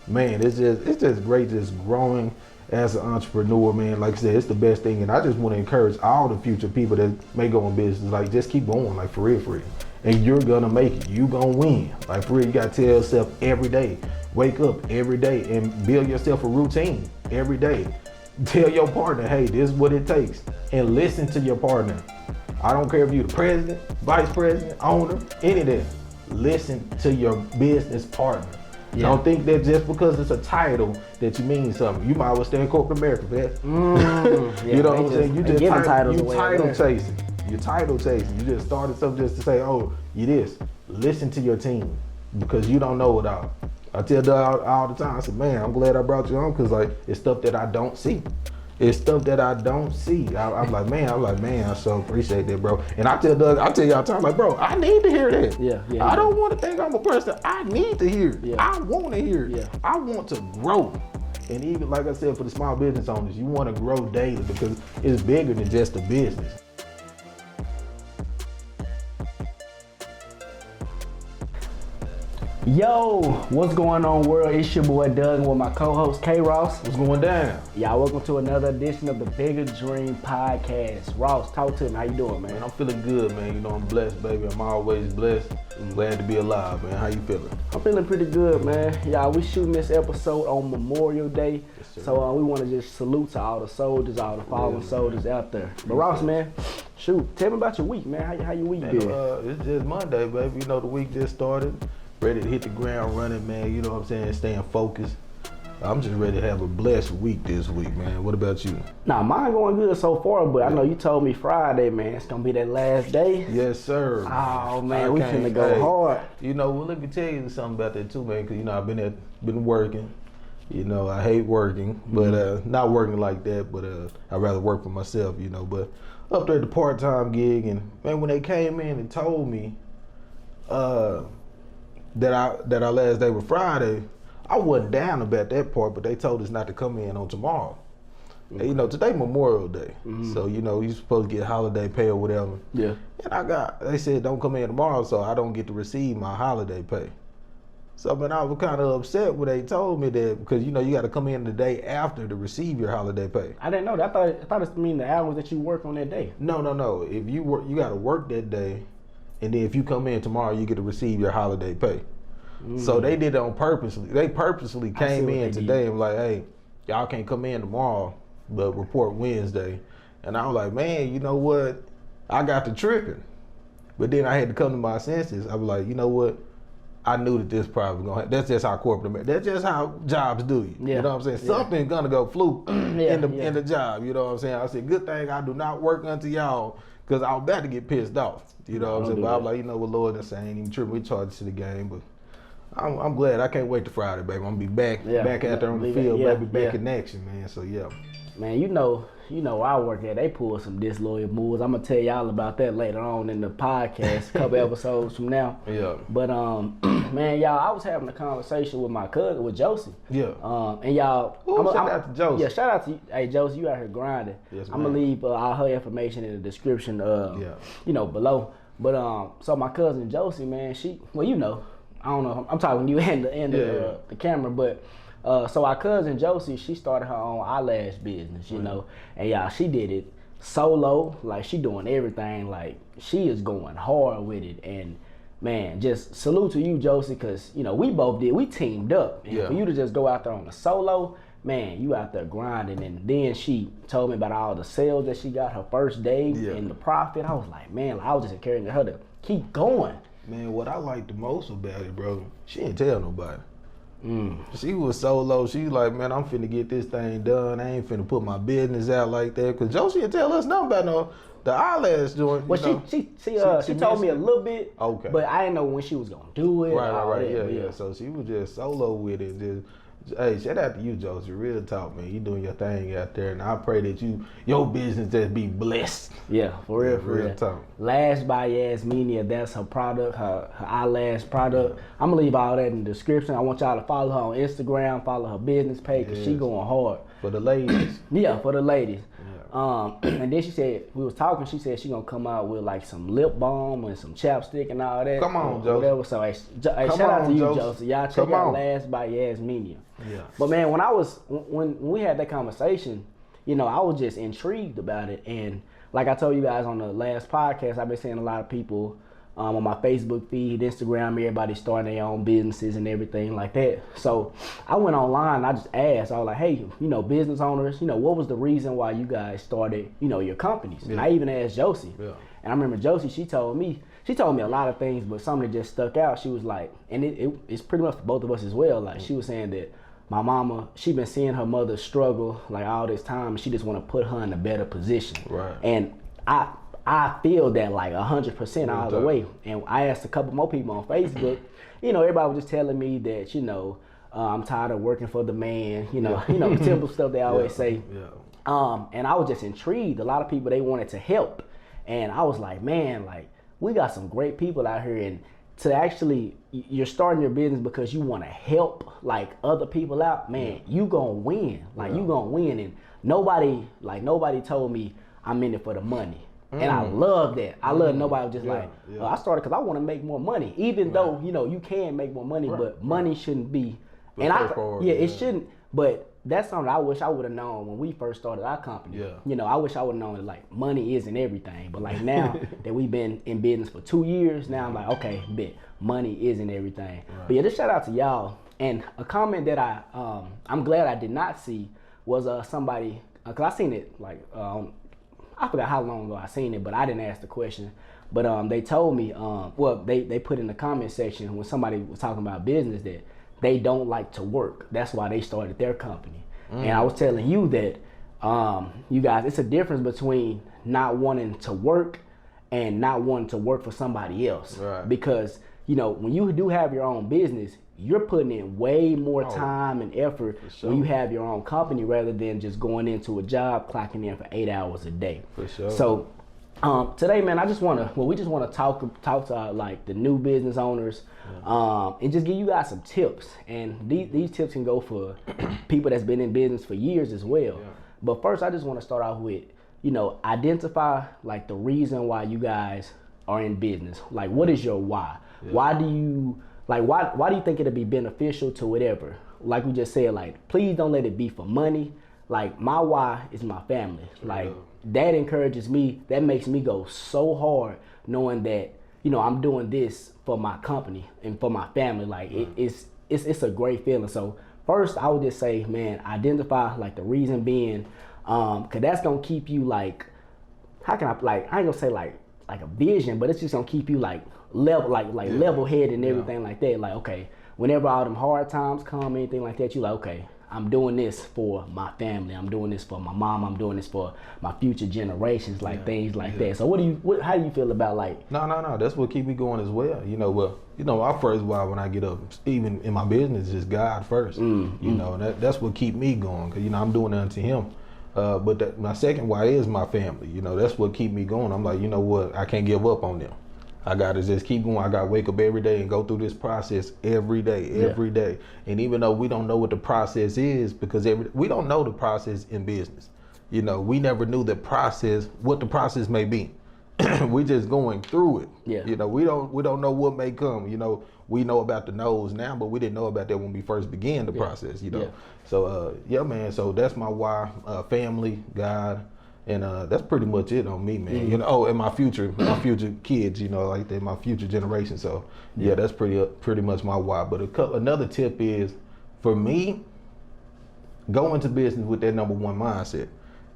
man, it's just great just growing as an entrepreneur, man. Like I said, it's the best thing, and I just want to encourage all the future people that may go in business, like just keep going, like for real, and you're gonna make it. You gonna win, like for real. You gotta tell yourself every day, wake up every day, and build yourself a routine every day. Tell your partner, hey, this is what it takes, and listen to your partner. I don't care if you're the president, vice president, owner, any of that. Listen to your business partner. Yeah. Don't think that just because it's a title that you mean something. You might as well stay in corporate America for that. You know what I'm saying? You just title chasing. You're title chasing. You just started something just to say, oh, you this. Listen to your team because you don't know it all. I tell Doug all the time, I said, man, I'm glad I brought you on because like it's stuff that I don't see. It's stuff that I don't see. I'm like, man, I so appreciate that, bro. And I tell Doug, I tell you all the time, like, bro, I need to hear that. Yeah. I don't want to think I'm a person. I need to hear it. Yeah. I want to hear it. Yeah. I want to grow. And even like I said, for the small business owners, you want to grow daily because it's bigger than just a business. Yo, what's going on, world? It's your boy Doug with my co-host K Ross. What's going down? Y'all, welcome to another edition of the Bigger Dream Podcast. Ross, talk to me. How you doing, man? Man, I'm feeling good, man. You know, I'm blessed, baby. I'm always blessed. I'm glad to be alive, man. How you feeling? I'm feeling pretty good, man. Y'all, we shooting this episode on Memorial Day. Yes, so we want to just salute to all the soldiers, all the fallen soldiers out there. But Ross, man, shoot, tell me about your week, man. How your week been? It's just Monday, baby. You know, the week just started. Ready to hit the ground running, man. You know what I'm saying? Staying focused. I'm just ready to have a blessed week this week, man. What about you? Nah, mine going good so far, but I know you told me Friday, man, it's gonna be that last day. Yes, sir. Oh man, we finna go hard. You know, well, let me tell you something about that too, man. Cause you know I've been working. You know, I hate working, but not working like that. But I'd rather work for myself. You know, but up there at the part-time gig, and man, when they came in and told me, that our last day was Friday, I wasn't down about that part, but they told us not to come in on tomorrow. Okay. And, you know, today Memorial Day, so you know you're supposed to get holiday pay or whatever. Yeah. And they said don't come in tomorrow, so I don't get to receive my holiday pay. So man, I was kind of upset when they told me that because you know you got to come in the day after to receive your holiday pay. I didn't know that. I thought it mean the hours that you work on that day. No. If you work, you got to work that day. And then if you come in tomorrow, you get to receive your holiday pay. So they did it on purposely. They purposely came in today and like, hey, y'all can't come in tomorrow, but report Wednesday. And I was like, man, you know what? I got to tripping. But then I had to come to my senses. I was like, you know what? I knew that this probably gonna happen. That's just how corporate America. That's just how jobs do you. Yeah. You know what I'm saying? Yeah. Something's gonna go fluke in the job. You know what I'm saying? I said, good thing I do not work unto y'all. Because I was about to get pissed off, you know what I'm saying? But I was like, you know what, Lord, that's ain't even tripping. We charged to the game, but I'm glad. I can't wait to Friday, baby. I'm gonna be back out there on the field, baby, back in action, man. So yeah. Man, you know where I work at, they pull some disloyal moves. I'm gonna tell y'all about that later on in the podcast, a couple episodes from now. Yeah. But man, y'all, I was having a conversation with my cousin, with Josie. Yeah. And y'all, shout out to Josie. Yeah, shout out to you. Hey, Josie, you out here grinding. Yes, I'm gonna leave all her information in the description, you know, below. But so my cousin Josie, man, I don't know. I'm talking you and the camera, but. So our cousin Josie, she started her own eyelash business, you know, and y'all, she did it solo, like she doing everything, like she is going hard with it, and man, just salute to you, Josie, because you know we teamed up, and for you to just go out there on a solo, man, you out there grinding, and then she told me about all the sales that she got her first day and the profit. I was like, man, I was just encouraging her to keep going. Man, what I like the most about it, bro, she didn't tell nobody. She was solo. She was like, man, I'm finna get this thing done. I ain't finna put my business out like that. Cause Josie didn't tell us nothing about the eyelash joint. Well, she told me a little bit. Okay. But I didn't know when she was gonna do it. Right. Yeah. So she was just solo with it. Hey, shout out to you, Josie. Real talk, man. You doing your thing out there, and I pray that your business just be blessed. Yeah, for real. Talk. Lash by Yasminia, that's her product, her eyelash product. Yeah. I'm gonna leave all that in the description. I want y'all to follow her on Instagram, follow her business page, because she going hard. For the ladies. Yeah, for the ladies. Yeah. And then she said, we was talking, she said she gonna come out with like some lip balm and some chapstick and all that. Come on, Josie. So shout out to you, Josie. Y'all check out Lash by Yasminia. Yeah. But man, when we had that conversation, you know, I was just intrigued about it. And like I told you guys on the last podcast, I've been seeing a lot of people on my Facebook feed, Instagram, everybody starting their own businesses and everything like that. So I went online and I just asked, I was like, hey, you know, business owners, you know, what was the reason why you guys started, you know, your companies? Yeah. And I even asked Josie. Yeah. And I remember Josie, she told me a lot of things, but something that just stuck out. She was like, and it's pretty much for both of us as well. Like she was saying that my mama, she been seeing her mother struggle like all this time, and she just want to put her in a better position. Right. And I feel that like 100% all the way. And I asked a couple more people on Facebook, you know, everybody was just telling me that, you know, I'm tired of working for the man, you know, the typical stuff they always say. Yeah. And I was just intrigued. A lot of people, they wanted to help. And I was like, man, like we got some great people out here, and to actually, you're starting your business because you want to help like other people out, man, you gonna win. Like you gonna win. And nobody told me I'm in it for the money. And I love that. I love nobody was just I started because I want to make more money. Even though, you know, you can make more money, but money shouldn't be. It shouldn't. But that's something I wish I would have known when we first started our company. Yeah. You know, I wish I would have known that like money isn't everything. But like now that we've been in business for 2 years, now I'm like, okay, bet money isn't everything. Right. But yeah, just shout out to y'all. And a comment that I'm glad I did not see was somebody, because I seen it like I forgot how long ago I seen it, but I didn't ask the question. But they told me, they put in the comment section when somebody was talking about business that they don't like to work. That's why they started their company. And I was telling you that, you guys, it's a difference between not wanting to work and not wanting to work for somebody else. Right. Because, you know, when you do have your own business, you're putting in way more time and effort when you have your own company rather than just going into a job, clocking in for 8 hours a day. For sure. So today, man, we just want to talk to like the new business owners, and just give you guys some tips. And these tips can go for people that's been in business for years as well. Yeah. But first, I just want to start off with, you know, identify like the reason why you guys are in business. Like, what is your why? Yeah. Why do you think it'll be beneficial to whatever? Like we just said, like, please don't let it be for money. Like, my why is my family. Like, that encourages me. That makes me go so hard knowing that, you know, I'm doing this for my company and for my family. Like, it's a great feeling. So first, I would just say, man, identify like the reason being, cause that's gonna keep you like, I ain't gonna say like a vision, but it's just gonna keep you like level headed and everything like that. Like, okay, whenever all them hard times come, anything like that, you like, okay, I'm doing this for my family. I'm doing this for my mom. I'm doing this for my future generations, like things like that. So how do you feel about like? No. That's what keep me going as well. You know, my first why when I get up, even in my business, is God first. You know, and that's what keep me going. Cause you know, I'm doing it unto Him. But my second why is my family. You know, that's what keep me going. I'm like, you know what? I can't give up on them. I gotta just keep going. I gotta wake up every day and go through this process every day. And even though we don't know what the process is, because we don't know the process in business. You know, we never knew what the process may be. We just going through it. Yeah. You know, we don't know what may come. You know, we know about the no's now, but we didn't know about that when we first began the process. You know, so man. So that's my why. Family, God. And that's pretty much it on me, man. You know, and my future kids, you know, like that, my future generation. So yeah, that's pretty much my why. But another tip is, for me, go into business with that number one mindset.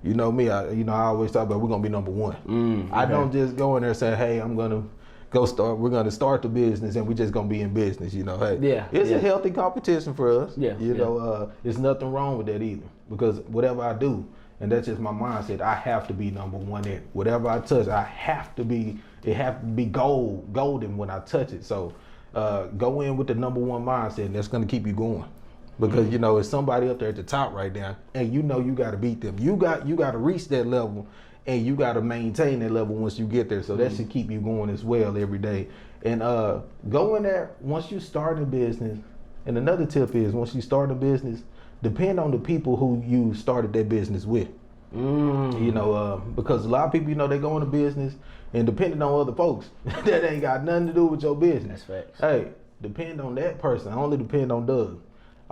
You know me, I always talk about we're gonna be number one. I don't just go in there and say, hey, we're gonna start the business and we're just gonna be in business. You know, hey, it's a healthy competition for us. You know, there's nothing wrong with that either, because whatever I do. And that's just my mindset. I have to be number one in whatever I touch. It have to be golden when I touch it. So go in with the number one mindset, and that's gonna keep you going. Because you know, it's somebody up there at the top right now, and you know you gotta beat them. You gotta reach that level, and you gotta maintain that level once you get there. So that should keep you going as well every day. And go in there once you start a business. And another tip is, once you start a business, depend on the people who you started that business with. You know, because a lot of people, you know, they go into business and depending on other folks that ain't got nothing to do with your business. That's facts. Hey, depend on that person. I only depend on Doug.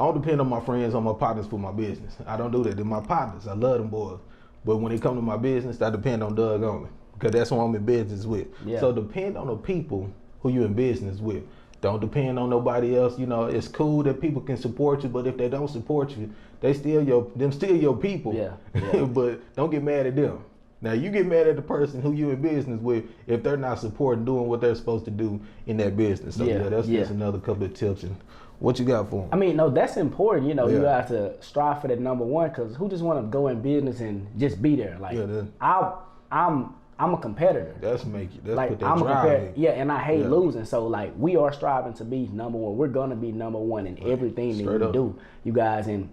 I don't depend on my friends, on my partners for my business. I don't do that. They're my partners. I love them boys. But when it comes to my business, I depend on Doug only because that's who I'm in business with. Yeah. So depend on the people who you're in business with. Don't depend on nobody else. You know, it's cool that people can support you, but if they don't support you, they still your people. Yeah. But don't get mad at them. Now you get mad at the person who you in business with if they're not supporting doing what they're supposed to do in that business. So that's just another couple of tips. And what you got for them? I mean, no, that's important. You know, you have to strive for that number one because who just want to go in business and just be there? Like, I'm a competitor. That's like put that I'm drive a competitor. Yeah, and I hate losing. So like, we are striving to be number one. We're gonna be number one in everything that you do, you guys. And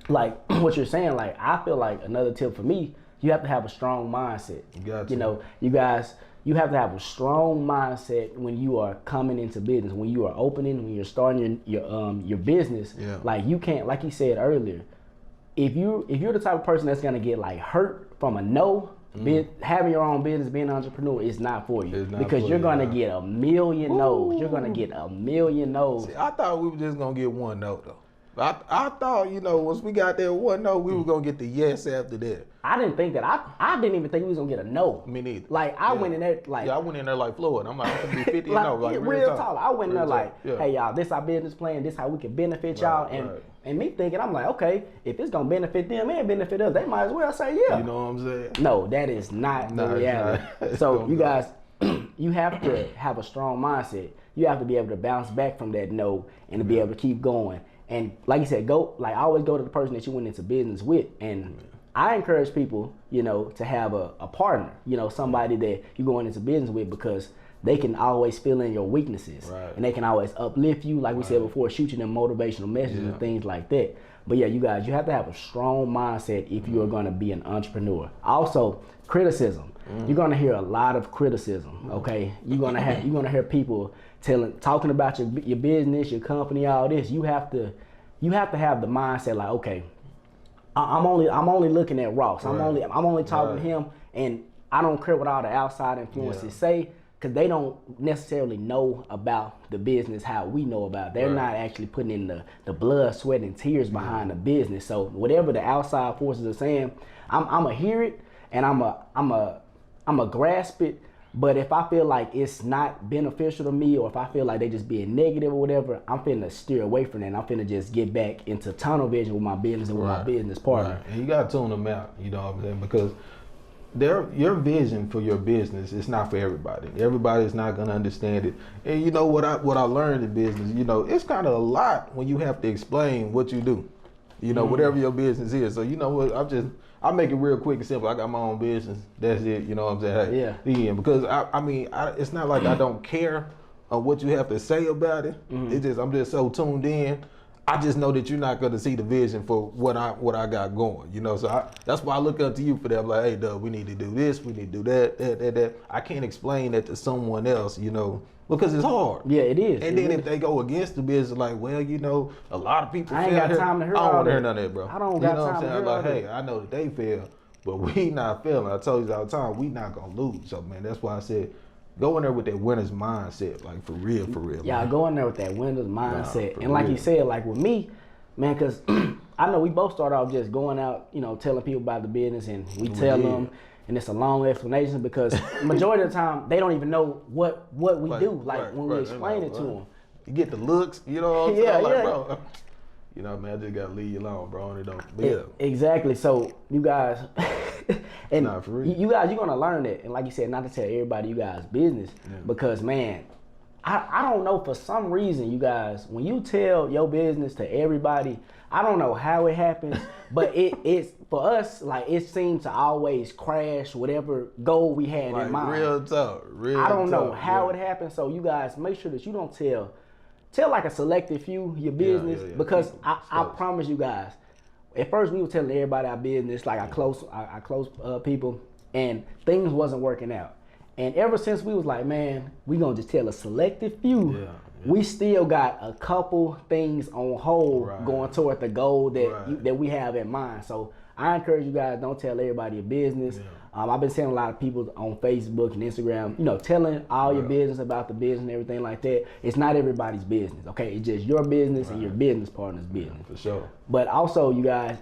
like what you're saying, like I feel like another tip for me, you have to have a strong mindset. You know, you guys. You have to have a strong mindset when you are coming into business, when you are opening, when you're starting your business. Yeah. Like you can't, like you said earlier, if you're the type of person that's gonna get like hurt from a no, having your own business, being an entrepreneur is not for you because you're gonna get a million no's. You're gonna get a million no's. See, I thought we were just gonna get one no though. I thought, you know, once we got that one no, we were gonna get the yes after that. I didn't think that. I didn't even think we was gonna get a no. Me neither. Like I went in there like I went in there like Floyd. I'm like, I'm gonna be 50 like, no, like real talk. I went in there like, hey y'all, this our business plan. This how we can benefit y'all. And me thinking, I'm like, okay, if it's gonna benefit them and benefit us, they might as well say yeah. You know what I'm saying? No, that is not the reality. So you guys, you have to have a strong mindset. You have to be able to bounce back from that no and to be able to keep going. And like you said, I always go to the person that you went into business with. And I encourage people, you know, to have a partner, you know, somebody that you're going into business with because they can always fill in your weaknesses and they can always uplift you. Like we said before, shoot you them motivational messages and things like that. But yeah, you guys, you have to have a strong mindset if you are going to be an entrepreneur. Also, criticism. You're going to hear a lot of criticism. Okay, you're going to hear people talking about your business, your company, all this. You have to have the mindset like, okay, I'm only looking at Ross. I'm only talking to him, and I don't care what all the outside influences say, because they don't necessarily know about the business how we know about it. They're not actually putting in the blood, sweat, and tears behind the business. So whatever the outside forces are saying, I'm a hear it and I'm a grasp it. But if I feel like it's not beneficial to me, or if I feel like they just being negative or whatever, I'm finna steer away from that. And I'm finna just get back into tunnel vision with my business and with my business partner. And you gotta tune them out, you know what I'm saying? Because your vision for your business is not for everybody. Everybody's not gonna understand it. And you know what I learned in business, you know, it's kind of a lot when you have to explain what you do. You know, whatever your business is. So you know what, I'll make it real quick and simple. I got my own business. That's it. You know what I'm saying? Hey, because I mean, it's not like I don't care on what you have to say about it. It's just I'm just so tuned in. I just know that you're not going to see the vision for what I got going. You know, so that's why I look up to you for that. I'm like, hey, Doug, we need to do this. We need to do that. I can't explain that to someone else. You know. Because it's hard. Yeah, it is. And then if they go against the business, like, well, you know, a lot of people I ain't got time to hear I don't all want to hear that. none of that, bro. I don't got time to hear all that. Like, hey, I know that they fail, but we not failing. I told you all the time, we not going to lose. So, man, that's why I said, go in there with that winner's mindset, like, for real. Yeah, man. Go in there with that winner's mindset. And like you said, like with me, man, because I know we both start off just going out, you know, telling people about the business, and we tell them. And it's a long explanation because majority of the time they don't even know what we do. Like when we explain it to them, you get the looks. You know what I'm saying? Like, bro, you know, man, I just gotta leave you alone, bro. And it don't. Exactly. So you guys, and for real. you guys, you're gonna learn it. And like you said, not to tell everybody you guys business because man, I don't know, for some reason, you guys, when you tell your business to everybody, I don't know how it happens, but it's for us, like, it seems to always crash whatever goal we had in mind. Real talk. I don't know how it happens. So you guys make sure that you don't tell like a selected few your business because I promise you guys, at first we were telling everybody our business, like our close people, and things wasn't working out. And ever since we was like, man, we gonna just tell a selected few. We still got a couple things on hold going toward the goal that we have in mind. So I encourage you guys, don't tell everybody your business. I've been seeing a lot of people on Facebook and Instagram, you know, telling all your business about the business and everything like that. It's not everybody's business, okay? It's just your business and your business partner's business. For sure. But also, you guys,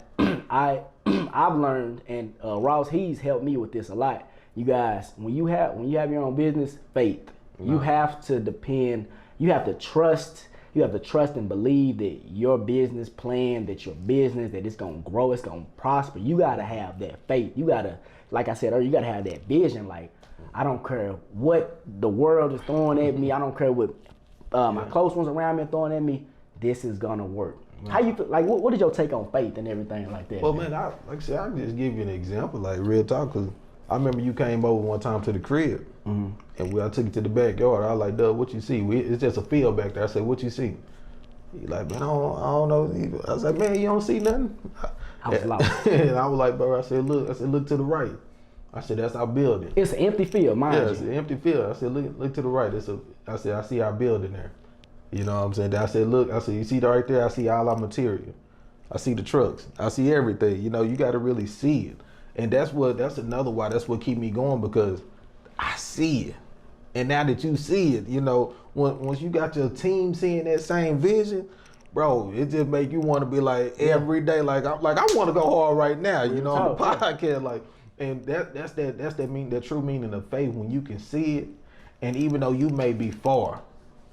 I've learned, and Ross, he's helped me with this a lot. You guys, when you have your own business, faith. You have to depend. You have to trust. You have to trust and believe that your business plan, that your business, that it's gonna grow, it's gonna prosper. You gotta have that faith. You gotta, like I said earlier, you gotta have that vision. Like, I don't care what the world is throwing at me. I don't care what my close ones around me are throwing at me. This is gonna work. How you feel? Like, what is your take on faith and everything like that? Well, man, like I said, I can just give you an example, like real talk, cause I remember you came over one time to the crib, and I took you to the backyard. I was like, Doug, what you see? It's just a field back there. I said, what you see? He like, man, I don't know. I was like, man, you don't see nothing? I was lost. And I was like, bro, I said, look to the right. I said, that's our building. It's an empty field, mind you. It's an empty field. I said, look to the right. I said, I see our building there. You know what I'm saying? I said, look, I said, you see right there? I see all our material. I see the trucks. I see everything. You know, you got to really see it. And that's another why, that's what keep me going, because I see it. And now that you see it, you know, once you got your team seeing that same vision, bro, it just make you want to be like every day, I want to go hard right now, you know, on the podcast, like, and that's that true meaning of faith, when you can see it, and even though you may be far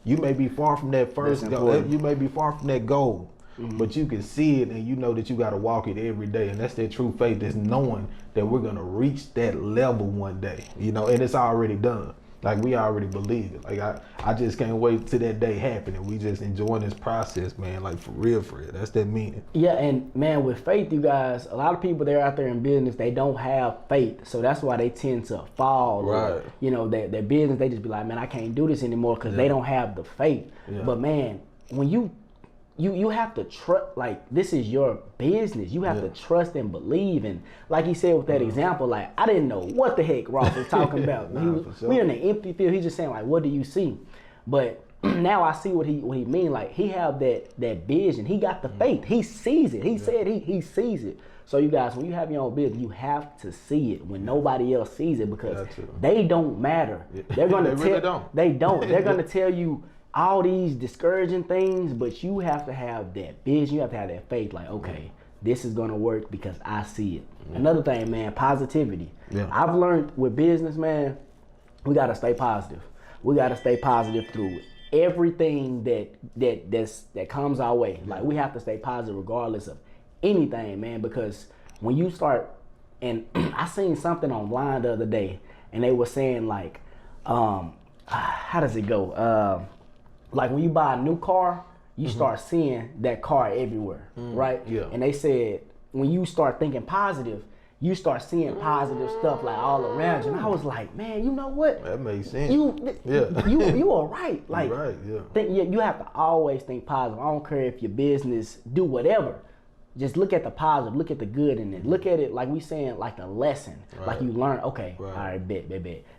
from that first goal, you may be far from that goal. But you can see it, and you know that you got to walk it every day, and that's that true faith, is knowing that we're gonna reach that level one day, you know, and it's already done. Like, we already believe it. Like, I just can't wait till that day happen, and we just enjoying this process, man. Like, for real. That's that meaning. Yeah, and man, with faith, you guys, a lot of people that are out there in business, they don't have faith, so that's why they tend to fall. Right. Or, you know, their business, they just be like, man, I can't do this anymore, because they don't have the faith. But man, when you have to trust, like, this is your business. You have to trust and believe. And like he said with that example, like, I didn't know what the heck Ross was talking about. We in an empty field. He's just saying, like, what do you see? But now I see what he mean. Like, he have that vision. He got the faith. He sees it. He said he sees it. So you guys, when you have your own business, you have to see it when nobody else sees it, because they don't matter. They're gonna they really don't. They don't. They're gonna tell you all these discouraging things, but you have to have that vision. You have to have that faith, like, okay, this is gonna work because I see it. Another thing, man, positivity. I've learned with business, man, we gotta stay positive. We gotta stay positive through everything that comes our way. Like, we have to stay positive regardless of anything, man, because when you start, and I seen something online the other day, and they were saying, like, how does it go? Like, when you buy a new car, you start seeing that car everywhere, right? Yeah. And they said, when you start thinking positive, you start seeing positive stuff, like, all around you. And I was like, man, you know what? That makes sense. You are right. Like, you're right, you have to always think positive. I don't care if your business do whatever. Just look at the positive, look at the good in it. Look at it like we saying, like a lesson. Like, you learn, okay, all right, bet.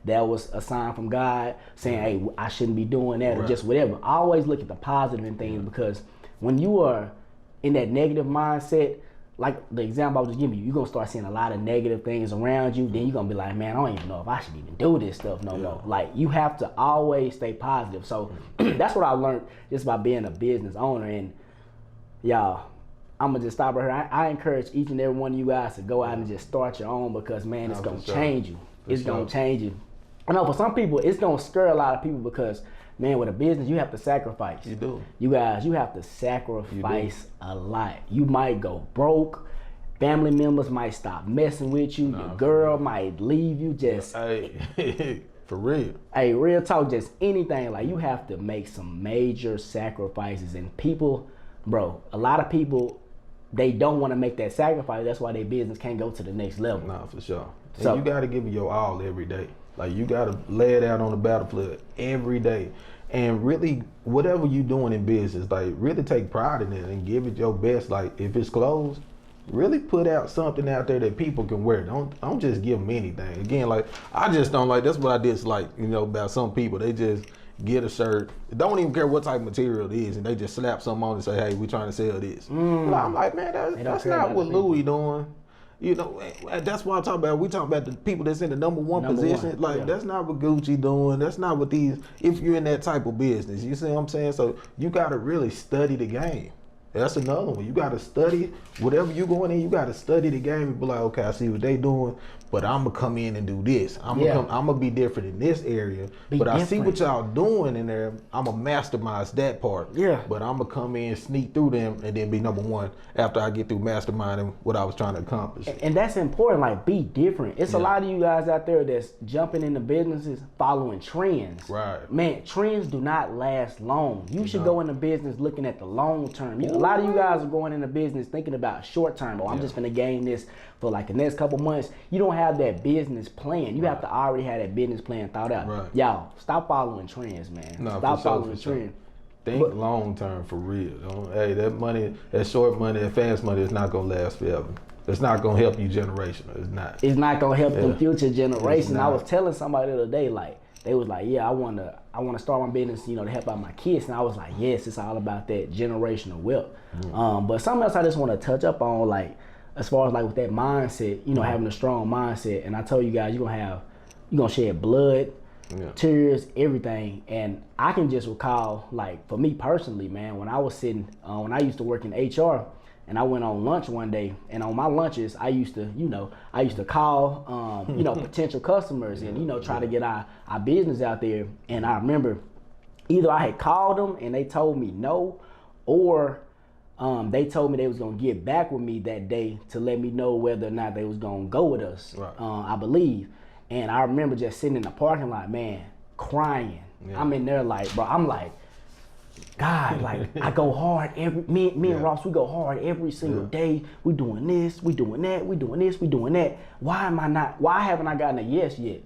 That was a sign from God saying, hey, I shouldn't be doing that, or just whatever. Always look at the positive in things, because when you are in that negative mindset, like the example I was just giving you, you're going to start seeing a lot of negative things around you. Then you're going to be like, man, I don't even know if I should even do this stuff no more. Like, you have to always stay positive. So that's what I learned just by being a business owner. And y'all, I'm going to just stop right here. I encourage each and every one of you guys to go out and just start your own, because, man, it's going to change you. It's going to change you. I know for some people, it's going to scare a lot of people, because, man, with a business, you have to sacrifice. You do. You guys, you have to sacrifice a lot. You might go broke. Family members might stop messing with you. Your girl might leave you. Just hey, for real. Hey, real talk, just anything. Like, you have to make some major sacrifices. And people, bro, a lot of people, they don't want to make that sacrifice. That's why their business can't go to the next level. No, for sure. And so you got to give it your all every day. Like, you got to lay it out on the battlefield every day. And really, whatever you're doing in business, like, really take pride in it and give it your best. Like, if it's clothes, really put out something out there that people can wear. Don't just give them anything. Again, like, I just don't like, that's what I dislike, you know, about some people. They just get a shirt, don't even care what type of material it is, and they just slap something on and say, hey, we trying to sell this. I'm like, man, that's not what Louis doing. You know, that's what I'm talking about. We talking about the people that's in the number one position. Like, that's not what Gucci doing. That's not what these, if you're in that type of business, you see what I'm saying? So you got to really study the game. That's another one. You got to study whatever you going in. You got to study the game and be like, okay, I see what they doing, but I'm gonna come in and do this. I'm gonna be different in this area. I see what y'all doing in there. I'm gonna mastermind that part. Yeah. But I'm gonna come in, sneak through them, and then be number one after I get through masterminding what I was trying to accomplish. And that's important. Like, be different. It's a lot of you guys out there that's jumping into businesses following trends. Right. Man, trends do not last long. You should go into business looking at the long term. A lot of you guys are going into business thinking about short term. Oh, I'm just gonna gain this for like the next couple months. You don't have that business plan. You have to already have that business plan thought out. Right. Y'all, stop following trends, man. No, stop following trends. Think long term for real. Hey, that money, that short money, that fast money is not gonna last forever. It's not gonna help you generational. It's not. It's not gonna help them future generations. I was telling somebody the other day, like, they was like, yeah, I wanna start my business, to help out my kids. And I was like, yes, it's all about that generational wealth. But something else I just want to touch up on, like, as far as like with that mindset, having a strong mindset. And I told you guys, you're gonna shed blood, tears, everything. And I can just recall, like, for me personally, man, when I was sitting, when I used to work in HR, and I went on lunch one day, and on my lunches, I used to call, potential customers and, try to get our business out there. And I remember either I had called them and they told me no, or they told me they was gonna get back with me that day to let me know whether or not they was gonna go with us, I believe. And I remember just sitting in the parking lot, man, crying. I'm in there like, bro, I'm like, God, like, I go hard me and Ross, we go hard every single day. We doing this, we doing that, we doing this, we doing that. Why haven't I gotten a yes yet?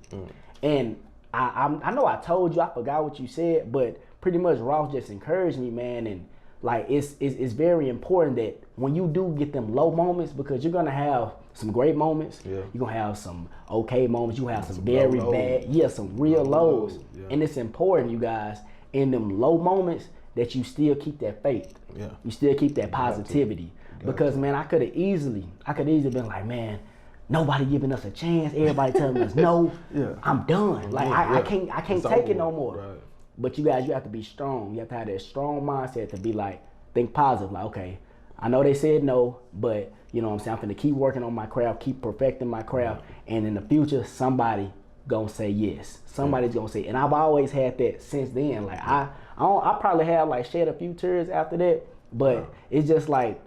And I know I told you, I forgot what you said, but pretty much Ross just encouraged me, man. And like, it's very important that when you do get them low moments, because you're gonna have some great moments, you're gonna have some okay moments, you have some very bad, some real lows. And it's important, you guys, in them low moments, that you still keep that faith. You still keep that positivity. Because, man, I could have easily been like, man, nobody giving us a chance. Everybody telling us no. I'm done. Like, I can't take it no more. Right. But you guys, you have to be strong. You have to have that strong mindset to be like, think positive. Like, okay, I know they said no, but you know what I'm saying, I'm finna keep working on my craft, keep perfecting my craft, and in the future, somebody gonna say yes. Somebody's gonna say, and I've always had that since then. Like, I probably have like shed a few tears after that, but it's just like,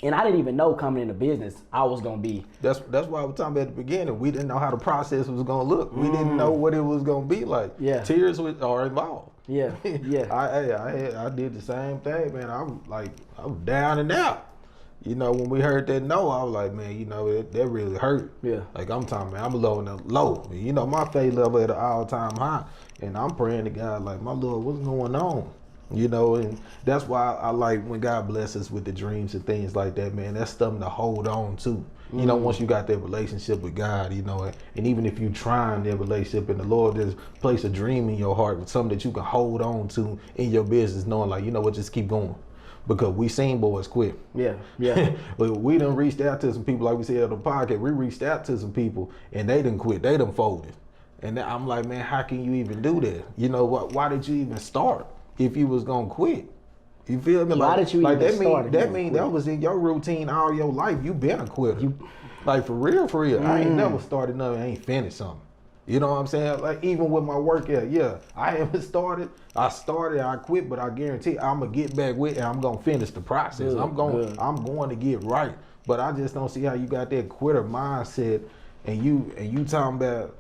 and I didn't even know coming into business I was gonna be. That's why I was talking about at the beginning. We didn't know how the process was gonna look. We didn't know what it was gonna be like. Tears are involved. I did the same thing, man. I was down and out. When we heard that no, I was like, man, that really hurt. Like, I'm talking, man, I'm low in the low. My faith level at an all-time high, and I'm praying to God, like, my Lord, what's going on? And that's why I like when God blesses us with the dreams and things like that, man. That's something to hold on to. Once you got that relationship with God, and even if you trying that relationship and the Lord just place a dream in your heart with something that you can hold on to in your business, knowing like, what, just keep going. Because we seen boys quit. But we done reached out to some people, like we said on the podcast, we reached out to some people and they done quit, they done folded. And I'm like, man, how can you even do that? Why did you even start if you was gonna quit? You feel me? Why did you even start? That mean that was in your routine all your life. You been a quitter. Like, for real. I ain't never started nothing, I ain't finished something. You know what I'm saying? Like, even with my work out, I haven't started. I quit, but I guarantee I'm gonna get back with it and I'm gonna finish the process. I'm going to get right. But I just don't see how you got that quitter mindset and you talking about,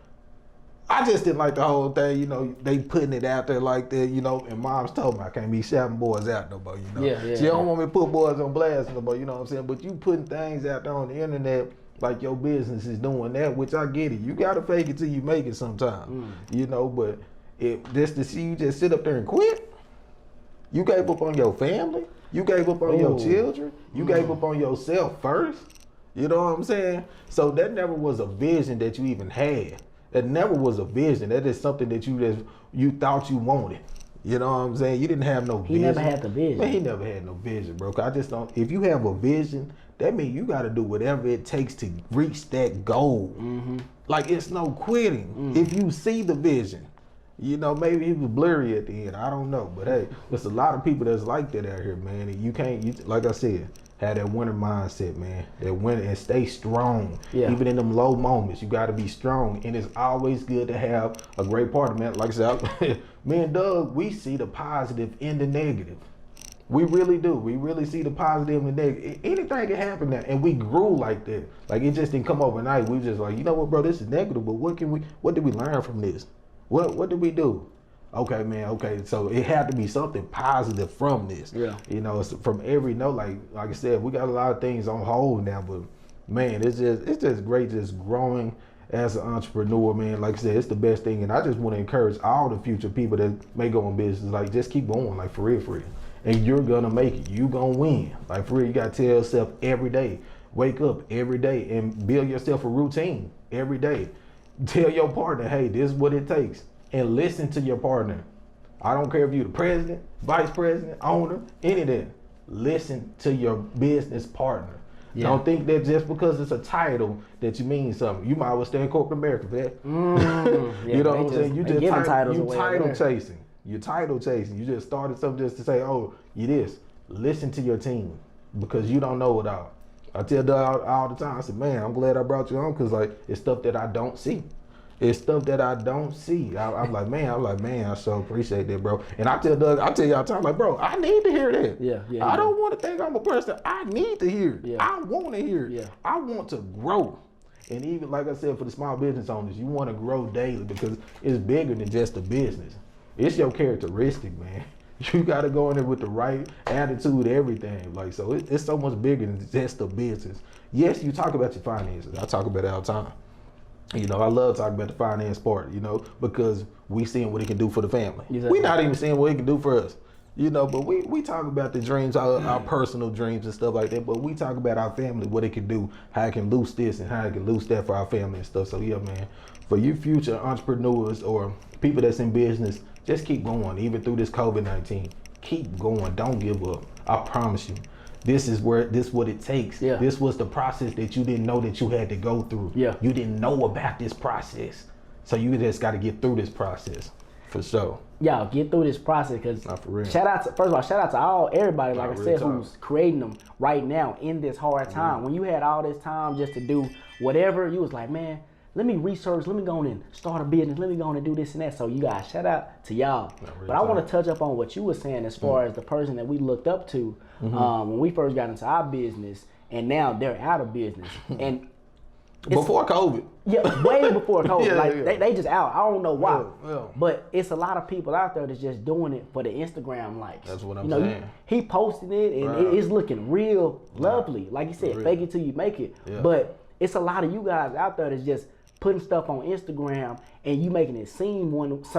I just didn't like the whole thing, they putting it out there like that, and moms told me I can't be shouting boys out no more, She don't want me to put boys on blast no more, you know what I'm saying? But you putting things out there on the internet like your business is doing that, which I get it. You gotta fake it till you make it sometime, but just to see you just sit up there and quit, you gave up on your family, you gave up on your children, you gave up on yourself first, you know what I'm saying? So that never was a vision that you even had. That never was a vision. That is something that you thought you wanted. You know what I'm saying? You didn't have no vision. He never had the vision. Man, he never had no vision, bro. I just don't. If you have a vision, that means you got to do whatever it takes to reach that goal. Like, it's no quitting. If you see the vision, you know, maybe he was blurry at the end. I don't know. But hey, there's a lot of people that's like that out here, man. And you can't, like I said, have that winner mindset, man. That winner, and stay strong. Yeah. Even in them low moments, you got to be strong. And it's always good to have a great partner, man. Like I said, me and Doug, we see the positive in the negative. We really do. We really see the positive and the negative. Anything can happen now, and we grew like that. Like, it just didn't come overnight. We just like, you know what, bro, this is negative, but what did we learn from this? What did we do? Okay, man, okay. So it had to be something positive from this. Yeah. You know, it's from every note, like I said, we got a lot of things on hold now, but man, it's just great just growing as an entrepreneur, man. Like I said, it's the best thing. And I just want to encourage all the future people that may go in business, like, just keep going, like, for real. And you're gonna make it. You gonna win. Like, for real, you gotta tell yourself every day. Wake up every day and build yourself a routine every day. Tell your partner, hey, this is what it takes. And listen to your partner. I don't care if you're the president, vice president, owner, any of that. Listen to your business partner. Yeah. Don't think that just because it's a title that you mean something. You might as well stay in corporate America for that. Yeah, you know what I'm saying? You just title chasing. You're title chasing. You just started something just to say, oh, you this. Listen to your team, because you don't know it all. I tell Doug all the time, I said, man, I'm glad I brought you on, because, like, it's stuff that I don't see. It's stuff that I don't see. I'm like, man, I so appreciate that, bro. And I tell Doug, I tell y'all all the time, like, bro, I need to hear that. Yeah. I don't want to think I'm a person. I need to hear it. Yeah. I want to hear it. Yeah. I want to grow. And even, like I said, for the small business owners, you want to grow daily, because it's bigger than just a business. It's your characteristic, man. You got to go in there with the right attitude, everything. Like, so it's so much bigger than just a business. Yes, you talk about your finances. I talk about it all the time. You know, I love talking about the finance part, you know, because we seeing what it can do for the family. Exactly. We're not even seeing what it can do for us, you know, but we talk about the dreams, our personal dreams and stuff like that, but we talk about our family, what it can do, how it can loose this and how it can loose that for our family and stuff. So, yeah, man, for you future entrepreneurs or people that's in business, just keep going, even through this COVID-19. Keep going. Don't give up. I promise you. This is what it takes. Yeah. This was the process that you didn't know that you had to go through. Yeah. You didn't know about this process. So you just got to get through this process. For sure. Y'all get through this process, because shout out to everybody, like I said, who's creating them right now in this hard time. When you had all this time just to do whatever, you was like, man, let me research, let me go on and start a business, let me go on and do this and that. So you guys, shout out to y'all. But I want to touch up on what you were saying as far as the person that we looked up to when we first got into our business, and now they're out of business. And before COVID. Yeah, way before COVID. They just out. I don't know why. But it's a lot of people out there that's just doing it for the Instagram likes. That's what I'm saying. He posted it, and it's looking real lovely. Like you said, fake it till you make it. Yeah. But it's a lot of you guys out there that's just putting stuff on Instagram and you making it seem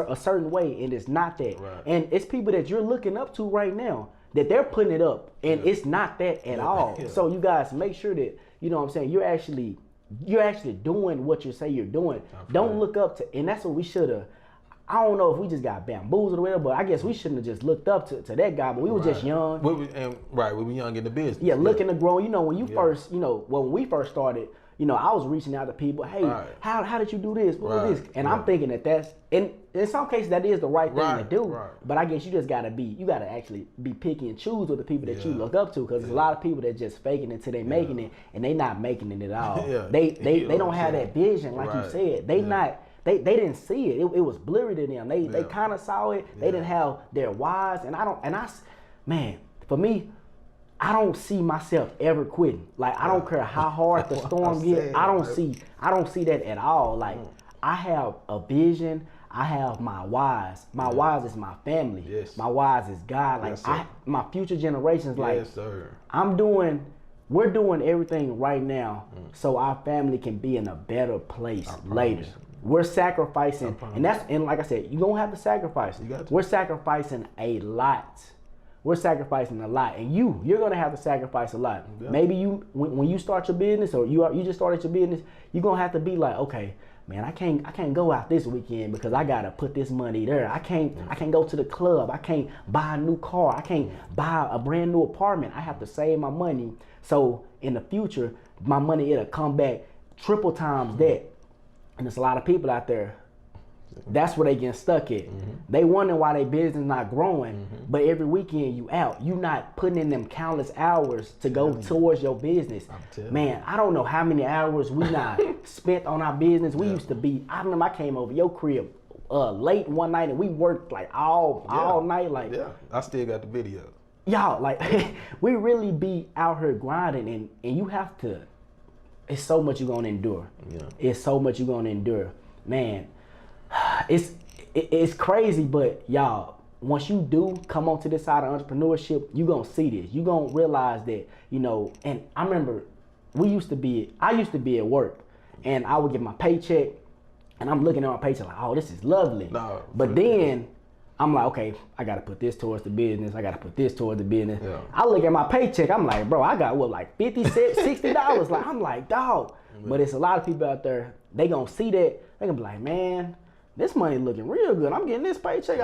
a certain way, and it's not that. Right. And it's people that you're looking up to right now that they're putting it up, and it's not that at all. Yeah. So you guys make sure that, you know what I'm saying, you're actually doing what you say you're doing. Don't look up to, and that's what we should have. I don't know if we just got bamboozled or whatever, but I guess we shouldn't have just looked up to that guy. But we were just young. We were young in the business. Yeah, looking to grow. You know, when you first, when we first started, I was reaching out to people. Hey, how did you do this? What was this? And I'm thinking that's, and in some cases that is the right thing to do. Right. But I guess you gotta actually be picky and choose with the people that you look up to, because there's a lot of people that just faking it until they making it, and they not making it at all. They don't have that vision, like you said. They didn't see it. It was blurry to them. They kind of saw it. They didn't have their whys. Man, for me, I don't see myself ever quitting. Like, I don't care how hard the storm gets. I don't see that at all. Like, I have a vision. I have my whys. My whys is my family. Yes. My whys is God. Like, my future generations. Like, yes, sir. We're doing everything right now so our family can be in a better place later. We're sacrificing, and like I said, you're gonna have to sacrifice. We're sacrificing a lot. We're sacrificing a lot, and you're gonna have to sacrifice a lot. Yeah. Maybe when you start your business, or you just started your business, you're gonna have to be like, okay, man, I can't go out this weekend because I gotta put this money there. I can't go to the club. I can't buy a new car. I can't buy a brand new apartment. I have to save my money so in the future my money it'll come back triple times that. And there's a lot of people out there. That's where they get stuck at. They wonder why their business not growing, but every weekend you out. You not putting in them countless hours to go towards your business. Man, I don't know how many hours we not spent on our business. We used to be, I remember I came over your crib late one night and we worked like all night. Like, I still got the video. Y'all, like, we really be out here grinding and you have to, it's so much you're gonna endure. It's so much you're gonna endure. Man, it's crazy, but y'all, once you do come onto this side of entrepreneurship, you gonna see this. You gonna realize that, you know, and I remember I used to be at work and I would get my paycheck and I'm looking at my paycheck like, oh, this is lovely. No, but then I'm like, okay, I gotta put this towards the business. I gotta put this towards the business. Yeah. I look at my paycheck, I'm like, bro, I got what, like $50, $60? Like, I'm like, dog. But it's a lot of people out there, they gonna see that, they gonna be like, man, this money looking real good. I'm getting this paycheck.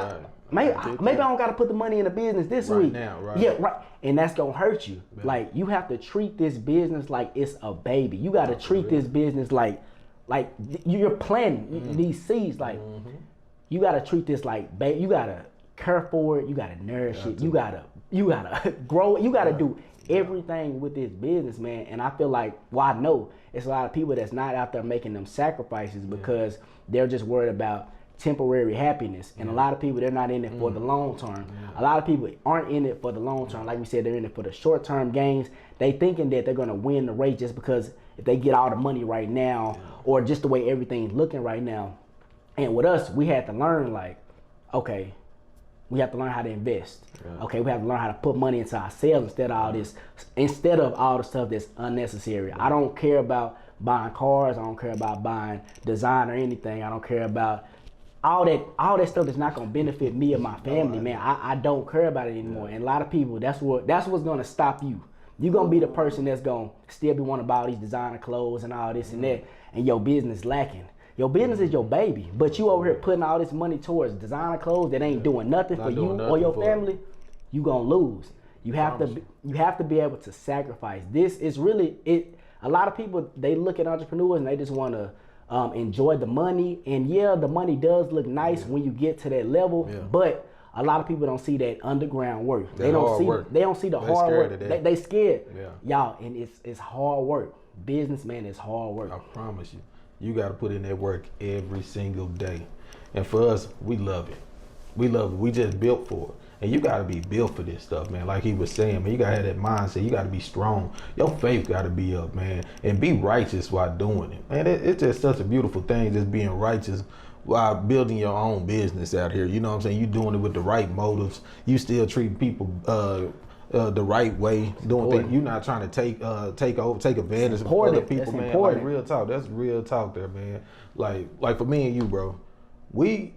Maybe I don't gotta put the money in the business this week. Now, right? Yeah, right. And that's gonna hurt you. Yeah. Like, you have to treat this business like it's a baby. You gotta treat this business like you're planting these seeds. Like, you gotta treat this like baby. You gotta care for it. You gotta nourish it. You gotta grow it. You gotta do everything with this business, man. And I feel like, well, I know it's a lot of people that's not out there making them sacrifices because they're just worried about temporary happiness. And a lot of people, they're not in it for the long term. A lot of people aren't in it for the long term. Like we said, they're in it for the short term gains. They thinking that they're gonna win the race just because if they get all the money right now or just the way everything's looking right now. And with us, we had to learn, like, okay, we have to learn how to invest. Okay, we have to learn how to put money into ourselves instead of all the stuff that's unnecessary. I don't care about buying cars. I don't care about buying design or anything. I don't care about all that stuff that's not gonna benefit me or my family, man. I don't care about it anymore. And a lot of people, that's what's gonna stop you. You're gonna be the person that's gonna still be wanting to buy all these designer clothes and all this and that, and your business lacking. Your business is your baby, but you over here putting all this money towards designer clothes that ain't doing nothing for you or your family. You gonna lose. You have to be able to sacrifice. This is really it. A lot of people, they look at entrepreneurs and they just want to enjoy the money. And yeah, the money does look nice when you get to that level, but a lot of people don't see that underground work. They don't see the hard work. They scared. Y'all, and it's hard work. Business, man, is hard work. I promise you. You got to put in that work every single day. And for us, we love it. We love it. We just built for it. And you got to be built for this stuff, man. Like he was saying, man, you got to have that mindset. You got to be strong. Your faith got to be up, man. And be righteous while doing it. Man, it's just such a beautiful thing, just being righteous while building your own business out here. You know what I'm saying? You doing it with the right motives. You still treating people the right way, doing things. You're not trying to take advantage of other people, man. Like real talk. That's real talk there, man. Like for me and you, bro, we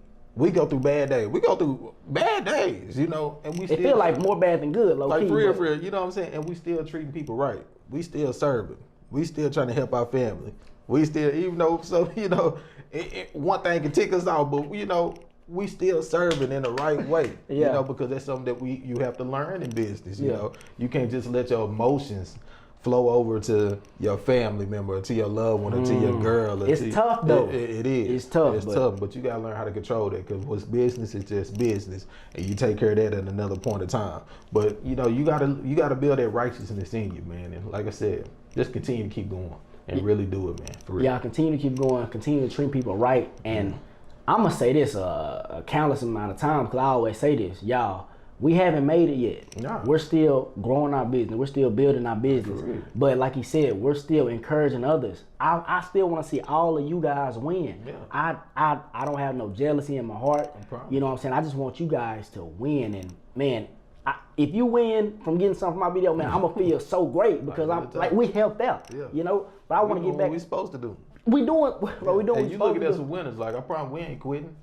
go through bad days. We go through bad days, you know, and we still feel like more bad than good, like for real, you know what I'm saying? And we still treating people right. We still serving. We still trying to help our family. We still, even though, so you know, one thing can tick us off, but you know, we still serving in the right way, you know, because that's something that you have to learn in business. You know, you can't just let your emotions flow over to your family member, or to your loved one, or to your girl. It's tough though. It is. It's tough. It's tough, but you gotta learn how to control that, because what's business is just business, and you take care of that at another point in time. But you know, you gotta build that righteousness in you, man. And like I said, just continue to keep going and really do it, man. For real. Yeah, continue to keep going. Continue to treat people right. And I'm gonna say this a countless amount of times, because I always say this, y'all. We haven't made it yet. No. We're still growing our business. We're still building our business. But like he said, we're still encouraging others. I still want to see all of you guys win. Yeah. I don't have no jealousy in my heart. You know what I'm saying? I just want you guys to win. And man, if you win from getting something from my video, man, I'm gonna feel so great, because I'm like, we helped out. Yeah. You know. But I want to get back. What we supposed to do. We doing, bro. We doing. And you looking at some winners. Like, I promise we ain't quitting.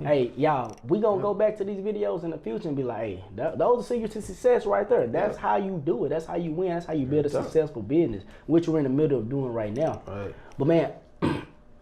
Hey, y'all, we gonna go back to these videos in the future and be like, hey, those are secrets to success right there. That's how you do it. That's how you win. That's how you build a successful business, which we're in the middle of doing right now. Right. But man,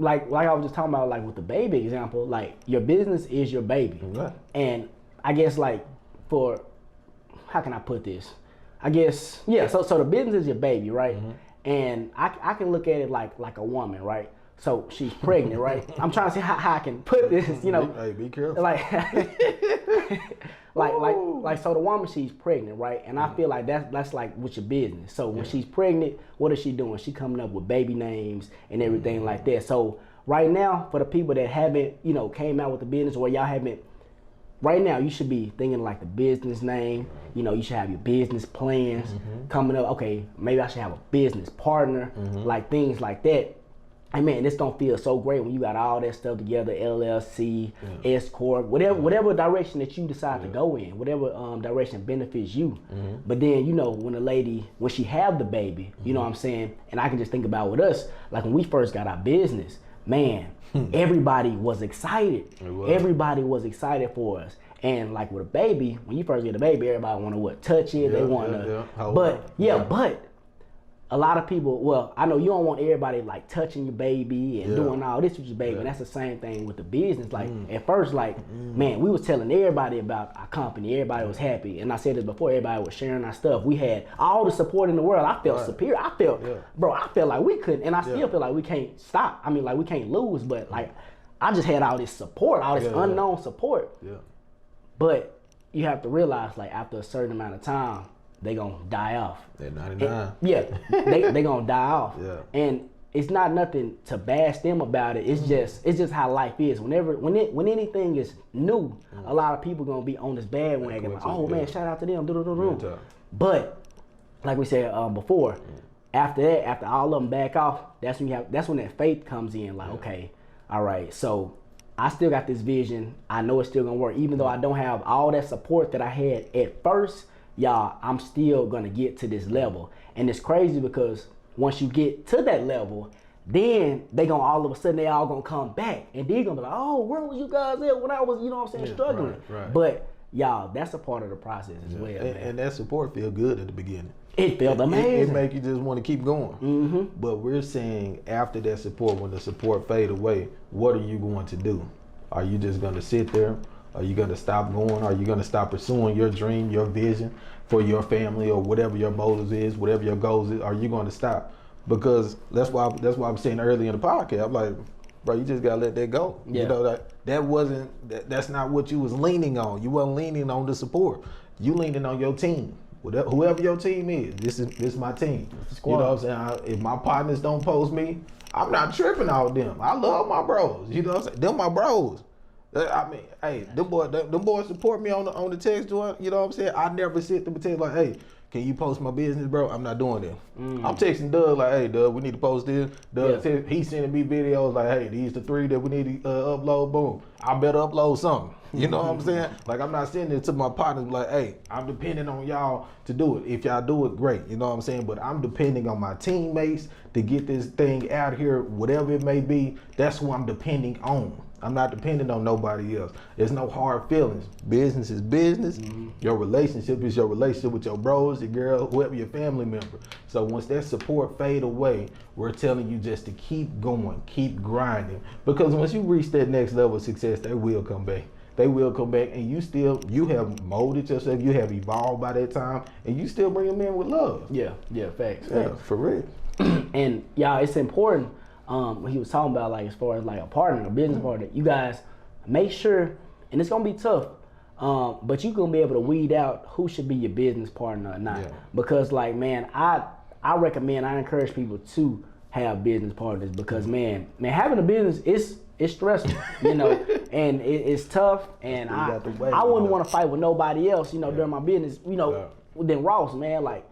like I was just talking about, like with the baby example, like your business is your baby. Right. And I guess like how can I put this? I guess, yeah, so the business is your baby, right? Mm-hmm. And I can look at it like a woman, right? So she's pregnant, right? I'm trying to see how I can put this, you know. Hey, be careful. Like, so the woman, she's pregnant, right? And I feel like that's like with your business. So when she's pregnant, what is she doing? She coming up with baby names and everything like that. So right now, for the people that haven't, you know, came out with the business, or y'all haven't, right now, you should be thinking like the business name. You know, you should have your business plans coming up. Okay, maybe I should have a business partner, like things like that. And man, this don't feel so great when you got all that stuff together, LLC, S Corp, whatever direction that you decide to go in, whatever direction benefits you. But then, you know, when a lady, when she have the baby, you know what I'm saying? And I can just think about with us, like when we first got our business, man, everybody was excited. Everybody was excited for us. And like with a baby, when you first get a baby, everybody want to touch it. They want to, but a lot of people, well, I know you don't want everybody like touching your baby and doing all this with your baby. And that's the same thing with the business. Like at first, like, man, we was telling everybody about our company. Everybody was happy. And I said this before, everybody was sharing our stuff. We had all the support in the world. I felt superior. I felt like we couldn't, and I still feel like we can't stop. I mean, like we can't lose, but like I just had all this support, all this unknown support. But you have to realize, like, after a certain amount of time, they gonna die off. They're 99. They gonna die off. And it's not nothing to bash them about it. It's just how life is. When anything is new, a lot of people gonna be on this bandwagon. Like, oh man, shout out to them. But like we said before, after that, after all of them back off, that's when that faith comes in. Like, okay, all right, so I still got this vision. I know it's still gonna work, even though I don't have all that support that I had at first. Y'all, I'm still gonna get to this level. And it's crazy because once you get to that level, then they gonna all of a sudden they all gonna come back and they're gonna be like, oh, where was you guys at when I was, you know what I'm saying, struggling? Right. But y'all, that's a part of the process as well. And that support feel good at the beginning. It felt amazing. It make you just want to keep going. But we're saying after that support, when the support fade away, what are you going to do? Are you just gonna sit there? Are you gonna stop going? Are you gonna stop pursuing your dream, your vision for your family, or whatever your motives is, whatever your goals is? Are you going to stop? Because that's why I was saying earlier in the podcast, I'm like, bro, you just gotta let that go. You know, that's not what you was leaning on. You wasn't leaning on the support. You leaning on your team. Whoever your team is, this is my team. You know what I'm saying? If my partners don't post me, I'm not tripping on them. I love my bros. You know what I'm saying? Them my bros. I mean, hey, them boys support me on the text joint. You know what I'm saying? I never sit them and text like, hey, can you post my business, bro? I'm not doing that. I'm texting Doug like, hey, Doug, we need to post this. Doug, he's sending me videos like, hey, these the 3 that we need to upload. Boom. I better upload something. You know what I'm saying? Like, I'm not sending it to my partners like, hey, I'm depending on y'all to do it. If y'all do it, great. You know what I'm saying? But I'm depending on my teammates to get this thing out here, whatever it may be. That's who I'm depending on. I'm not dependent on nobody else. There's no hard feelings. Business is business. Your relationship is your relationship with your bros, your girl, whoever your family member. So once that support fade away, we're telling you just to keep going, keep grinding. Because once you reach that next level of success, they will come back. They will come back, and you have molded yourself, you have evolved by that time, and you still bring them in with love. Yeah, facts. For real. And y'all, it's important. When he was talking about, like, as far as like a partner, a business partner, you guys make sure, and it's gonna be tough, but you're gonna be able to weed out who should be your business partner or not. Because, like, man, I encourage people to have business partners because man, having a business it's stressful, you know, and it's tough, and I wouldn't want to fight with nobody else, you know, during my business, you know, than Ross, man. Like,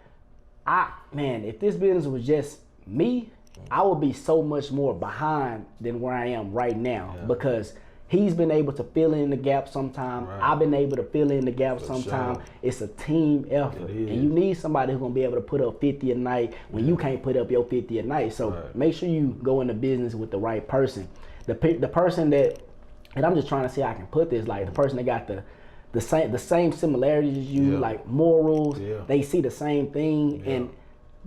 if this business was just me, I would be so much more behind than where I am right now because he's been able to fill in the gap sometime. I've been able to fill in the gap sometime. It's a team effort. And you need somebody who's going to be able to put up 50 a night when you can't put up your 50 a night. So make sure you go into business with the right person. The person that, and I'm just trying to see how I can put this, like the person that got the same similarities as you, like morals, they see the same thing, and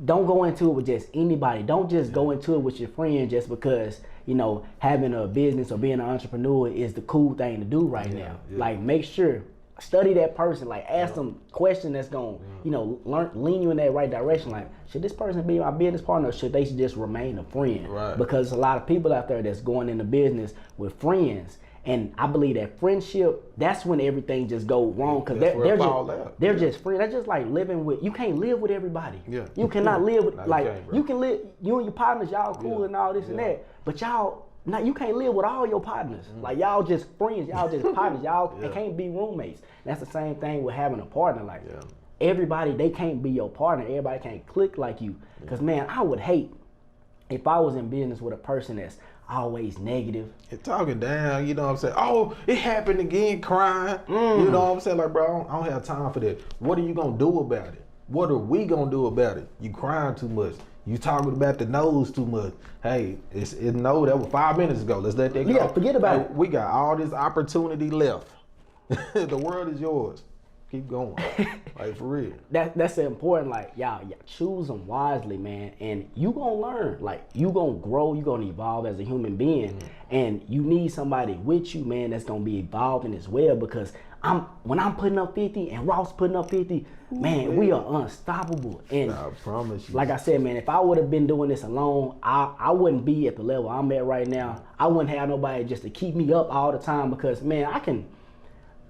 don't go into it with just anybody. Don't just go into it with your friend just because, you know, having a business or being an entrepreneur is the cool thing to do right now. Like, make sure, study that person, like ask them questions that's gonna, you know, lean you in that right direction. Like, should this person be my business partner, or should they just remain a friend? Right. Because a lot of people out there that's going into business with friends. And I believe that friendship, that's when everything just go wrong, because they're just friends. That's just like living with, you can't live with everybody. Yeah. You cannot live with, like, you can live, you and your partners, y'all cool and all this and that, but y'all, you can't live with all your partners. Like, y'all just friends, y'all just partners, y'all can't be roommates. That's the same thing with having a partner. Like, everybody, they can't be your partner. Everybody can't click like you. Because, man, I would hate if I was in business with a person that's always negative. You're talking down, you know what I'm saying? Oh, it happened again, crying. You know what I'm saying? Like, bro, I don't have time for that. What are you going to do about it? What are we going to do about it? You crying too much. You talking about the nose too much. Hey, it's no, that was 5 minutes ago. Let's let that go. Yeah, forget about it. We got all this opportunity left. The world is yours. Keep going. Like, for real. That's important. Like, y'all choose them wisely, man. And you gonna learn. Like, you gonna grow. You gonna evolve as a human being. And you need somebody with you, man, that's gonna be evolving as well. Because when I'm putting up 50 and Ross putting up 50, man, we are unstoppable. And I promise you. Like I said, man, if I would have been doing this alone, I wouldn't be at the level I'm at right now. I wouldn't have nobody just to keep me up all the time, because, man, I can.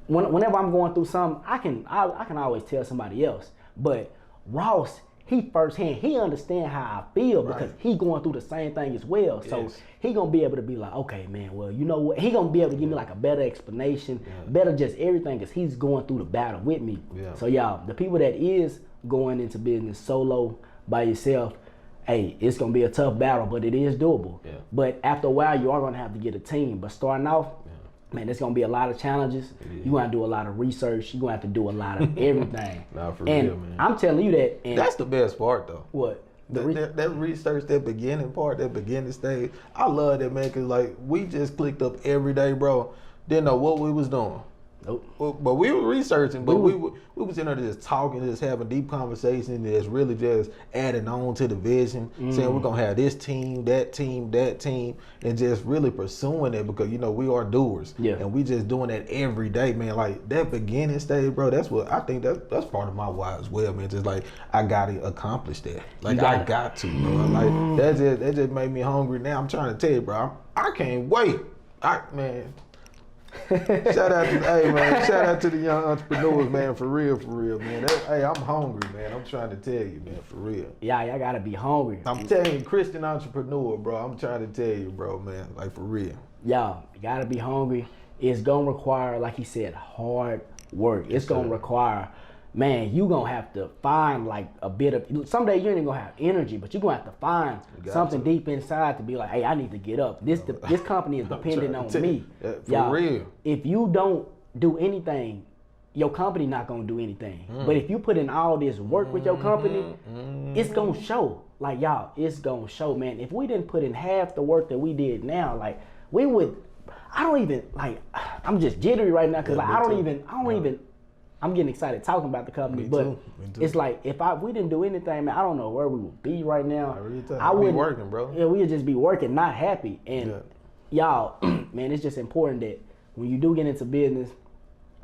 Whenever I'm going through something, I can always tell somebody else. But Ross, he firsthand, he understand how I feel, because he going through the same thing as well. So he gonna be able to be like, okay, man, well, you know what? He gonna be able to give me like a better explanation, better just everything, because he's going through the battle with me. So y'all, the people that is going into business solo by yourself, hey, it's gonna be a tough battle, but it is doable. But after a while, you are gonna have to get a team. But starting off, man, there's gonna be a lot of challenges. You're gonna do a lot of research. You're gonna have to do a lot of everything. For and real, man. I'm telling you that. And that's the best part, though. What? That research, that beginning part, that beginning stage. I love that, man, because, like, we just clicked up every day, bro. Didn't know what we was doing. Nope. But we were researching, but we was in there just talking, just having deep conversations, that's really just adding on to the vision, saying we're gonna have this team, that team, and just really pursuing it, because, you know, we are doers, and we just doing that every day, man. Like, that beginning stage, bro, that's what I think that's part of my why as well, man. Just like, I gotta accomplish that, like, I got to, bro. Like, that just made me hungry. Now I'm trying to tell you, bro, I can't wait. Man. Shout out to the young entrepreneurs, man, for real, man. Hey, I'm hungry, man. I'm trying to tell you, man, for real. Yeah, y'all gotta be hungry. I'm telling you, Christian entrepreneur, bro. I'm trying to tell you, bro, man, like, for real. Y'all, you gotta be hungry. It's gonna require, like he said, hard work. It's gonna require, man, you gonna have to find like a bit of, someday you ain't gonna have energy, but you're gonna have to find something deep inside to be like, hey, I need to get up. This company is dependent on me. For real. If you don't do anything, your company not gonna do anything. But if you put in all this work with your company, it's gonna show. Like, y'all, it's gonna show, man. If we didn't put in half the work that we did now, like, we would, I don't even, like, I'm just jittery right now, because like, I'm getting excited talking about the company, but it's like, if we didn't do anything, man, I don't know where we would be right now. I would be working, bro. Yeah, we would just be working, not happy. And y'all, man, it's just important that when you do get into business,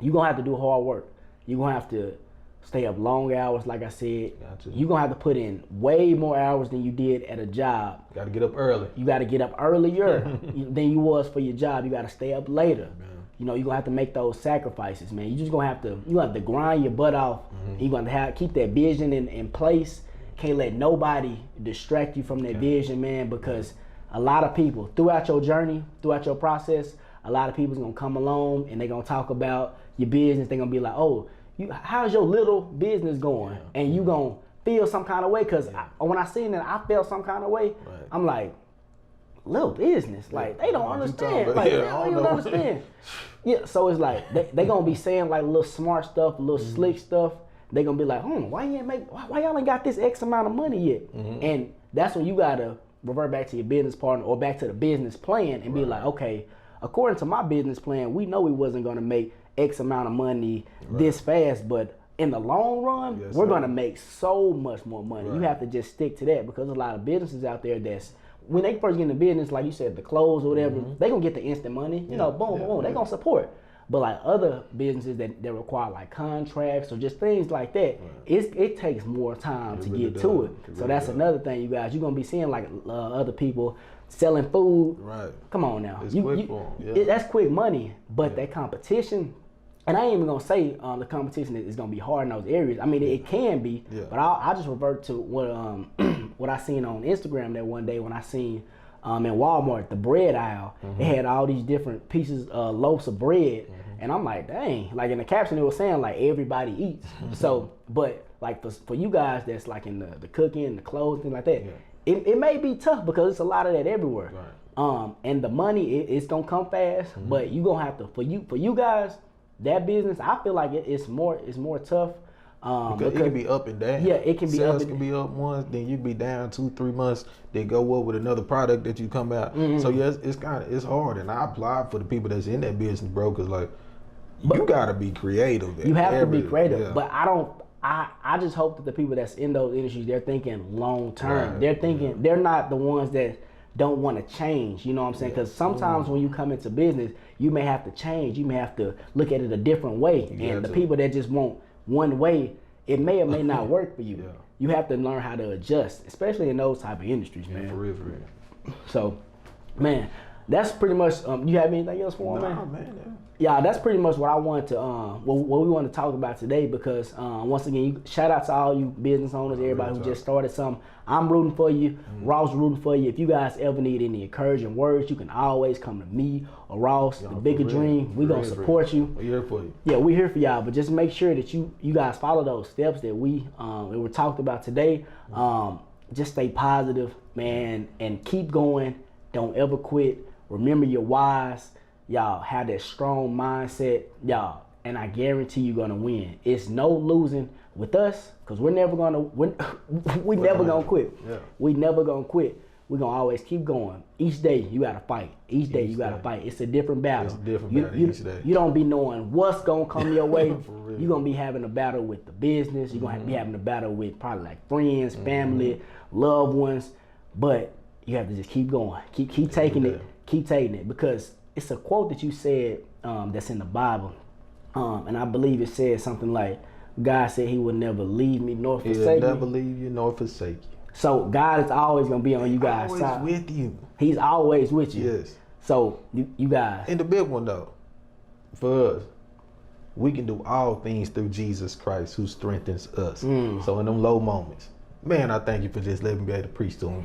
you're gonna have to do hard work. You're gonna have to stay up long hours, like I said. You're gonna have to put in way more hours than you did at a job. Got to get up early. You got to get up earlier than you was for your job. You got to stay up later. You know, you're gonna have to make those sacrifices, man. You just gonna have to grind your butt off. You're gonna have keep that vision in place. Can't let nobody distract you from that vision, man, because a lot of people throughout your journey, throughout your process, a lot of people's gonna come along and they're gonna talk about your business. They're gonna be like, oh, how's your little business going? And you gonna feel some kind of way, because when I seen that, I felt some kind of way. I'm like, little business, like, they don't understand. Like, they don't understand. Yeah, so it's like they gonna be saying like little smart stuff, little slick stuff. They gonna be like, why y'all ain't got this X amount of money yet? And that's when you gotta revert back to your business partner or back to the business plan and be like, okay, according to my business plan, we know we wasn't gonna make X amount of money this fast, but in the long run, we're going to make so much more money. You have to just stick to that, because there's a lot of businesses out there that's, when they first get into business, like you said, the clothes or whatever, they going to get the instant money. You know, boom, boom, they going to support. But like other businesses that require like contracts or just things like that, it takes more time to get to it. So that's another thing, you guys. You're going to be seeing like other people selling food. Right. Come on now. It's quick for them. That's quick money. But that competition, and I ain't even gonna say the competition is gonna be hard in those areas. I mean, it can be, but I'll just revert to what what I seen on Instagram that one day when I seen in Walmart, the bread aisle. It had all these different pieces, loaves of bread, and I'm like, dang! Like in the caption, it was saying like everybody eats. So, but like for you guys that's like in the cooking, the clothes, things like that, it may be tough because it's a lot of that everywhere. Right. And the money it's gonna come fast, but you gonna have to for you guys. That business, I feel like it's more tough. Because it can be up and down. Yeah, it can be Sales up and can be up once, then you be down 2-3 months. Then go up with another product that you come out. So yes, it's hard, and I applaud for the people that's in that business, bro. Cause like you gotta be creative. You have to be creative, but I just hope that the people that's in those industries, they're thinking long term. Right. They're thinking they're not the ones that don't want to change, you know what I'm saying? Because sometimes when you come into business, you may have to change. You may have to look at it a different way. And the people that just want one way, it may or may not work for you. You have to learn how to adjust, especially in those type of industries, man. For real. So, man, that's pretty much. You have anything else for me, man? Yeah, that's pretty much what I wanted to, what we want to talk about today, because once again, shout out to all you business owners, everybody who just started something. I'm rooting for you. Ross rooting for you. If you guys ever need any encouraging words, you can always come to me or Ross, the Bigger Dream. We're going to support you. We're here for you. Yeah, we're here for y'all, but just make sure that you guys follow those steps that we talked about today. Just stay positive, man, and keep going. Don't ever quit. Remember your whys. Y'all have that strong mindset, y'all, and I guarantee you're gonna win. It's no losing with us, because we never gonna quit. Yeah. We never gonna quit. We're gonna always keep going. Each day you gotta fight. Each day you gotta fight. It's a different battle. It's a different battle each day. You don't be knowing what's gonna come your way. You're gonna be having a battle with the business. You're gonna be having a battle with probably like friends, family, loved ones. But you have to just keep going. Keep taking it. Keep taking it, because it's a quote that you said that's in the Bible, and I believe it says something like, God said he would never leave me nor forsake me. He'll never leave you nor forsake you. So God is always going to be on you guys' side. Always with you. He's always with you. Yes. So you guys. And the big one though, for us, we can do all things through Jesus Christ who strengthens us. So in them low moments, man, I thank you for just letting me be able to preach to him.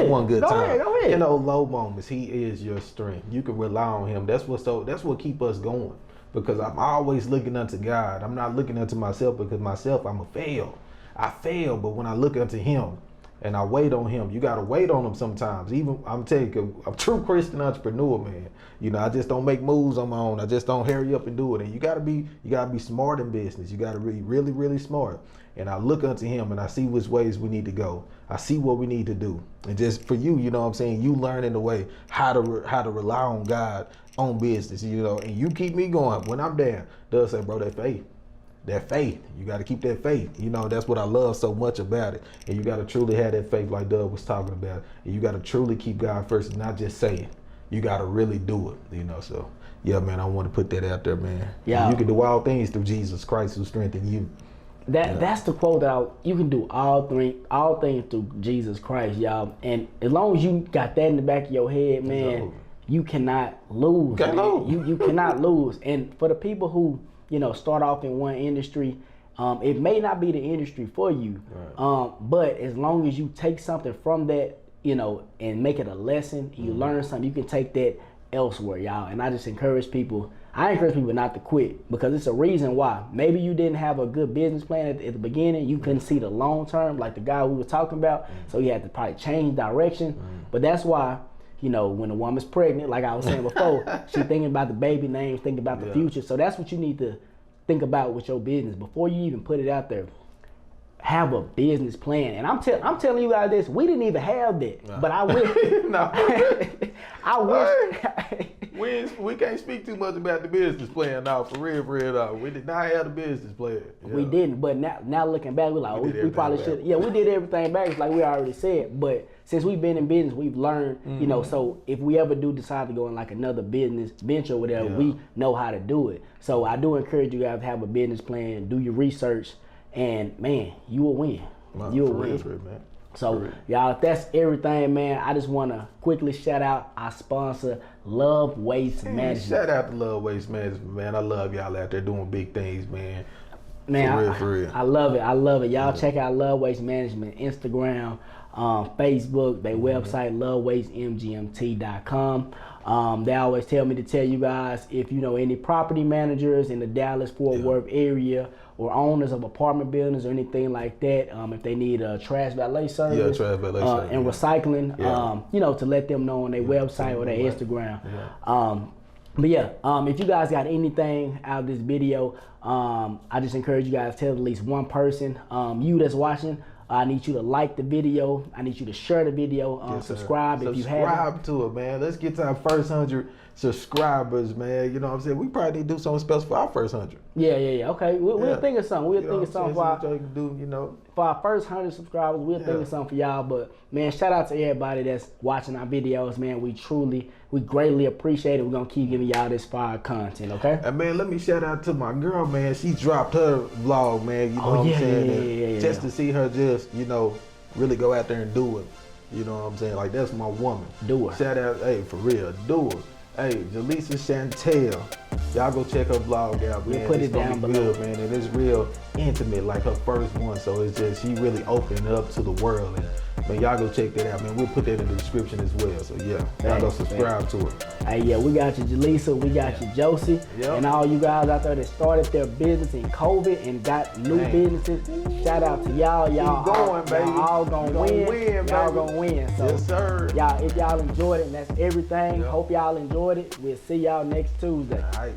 One good time. Go ahead. In those low moments, he is your strength. You can rely on him. That's what keep us going. Because I'm always looking unto God. I'm not looking unto myself, because myself, I'm a fail. I fail, but when I look unto him and I wait on him, you gotta wait on him sometimes. Even I'm telling you, a true Christian entrepreneur, man. You know, I just don't make moves on my own. I just don't hurry up and do it. And you gotta be smart in business. You gotta be really, really smart. And I look unto him and I see which ways we need to go. I see what we need to do. And just for you, you know what I'm saying, you learn in the way how to rely on God on business, you know, and you keep me going. When I'm down, Doug say, bro, that faith, you got to keep that faith. You know, that's what I love so much about it. And you got to truly have that faith like Doug was talking about. And you got to truly keep God first and not just say it. You got to really do it, you know, so. Yeah, man, I want to put that out there, man. Yeah. You can do all things through Jesus Christ who strengthens you. That's the quote that you can do all things through Jesus Christ, y'all. And as long as you got that in the back of your head, man, you cannot lose. You cannot lose. And for the people who, you know, start off in one industry, it may not be the industry for you, but as long as you take something from that, you know, and make it a lesson, you learn something, you can take that elsewhere, y'all. And I just encourage people not to quit, because it's a reason why. Maybe you didn't have a good business plan at the beginning. You couldn't see the long term, like the guy we were talking about. So you had to probably change direction. But that's why, you know, when a woman's pregnant, like I was saying before, she's thinking about the baby names, thinking about the future. So that's what you need to think about with your business before you even put it out there. Have a business plan. And I'm telling you guys this, we didn't even have that. But I wish. we can't speak too much about the business plan now, for real though. We did not have the business plan. Yeah. We didn't, but now looking back, we're like, we probably should. Yeah, we did everything back, like we already said. But since we've been in business, we've learned, you know. So if we ever do decide to go in like another business venture or whatever, we know how to do it. So I do encourage you guys to have a business plan, do your research, and man, you will win. You will win. Man. So y'all, if that's everything, man, I just want to quickly shout out our sponsor, Love Waste Management. Shout out to Love Waste Management, man. I love y'all out there doing big things, man. Man, for real. I love it. Y'all check out Love Waste Management, Instagram, Facebook, their website, lovewastemgmt.com. They always tell me to tell you guys, if you know any property managers in the Dallas-Fort Worth area or owners of apartment buildings or anything like that, if they need a trash valet service, and recycling, you know, to let them know on their website or their Instagram. But if you guys got anything out of this video, I just encourage you guys to tell at least one person. You that's watching, I need you to like the video. I need you to share the video. Subscribe if you haven't. Subscribe to it, man. Let's get to our first 100 subscribers, man. You know what I'm saying? We probably need to do something special for our first 100. Yeah. Okay, we'll think of something. We'll think of something for our first 100 subscribers. We'll think of something for y'all. But man, shout out to everybody that's watching our videos, man. We greatly appreciate it. We're gonna keep giving y'all this fire content, okay? And man, let me shout out to my girl, man. She dropped her vlog, man. You know what I'm saying? Just to see her just, you know, really go out there and do it. You know what I'm saying? Like, that's my woman. Do it. Shout out, hey, for real, do it. Hey, Jaleesa Chantel, y'all go check her vlog out, man. We'll put it down below, good, man. And it's real intimate, like her first one. So it's just, she really opened up to the world. And man, y'all go check that out, man. We'll put that in the description as well. So yeah, y'all go subscribe to it. Hey, we got you, Jaleesa. We got you, Josie. And all you guys out there that started their business in COVID and got new businesses. Shout out to y'all. Y'all going, baby. Y'all all gonna win. Y'all gonna win. So, yes, sir. Y'all, if y'all enjoyed it, and that's everything. Hope y'all enjoyed it. We'll see y'all next Tuesday. All right.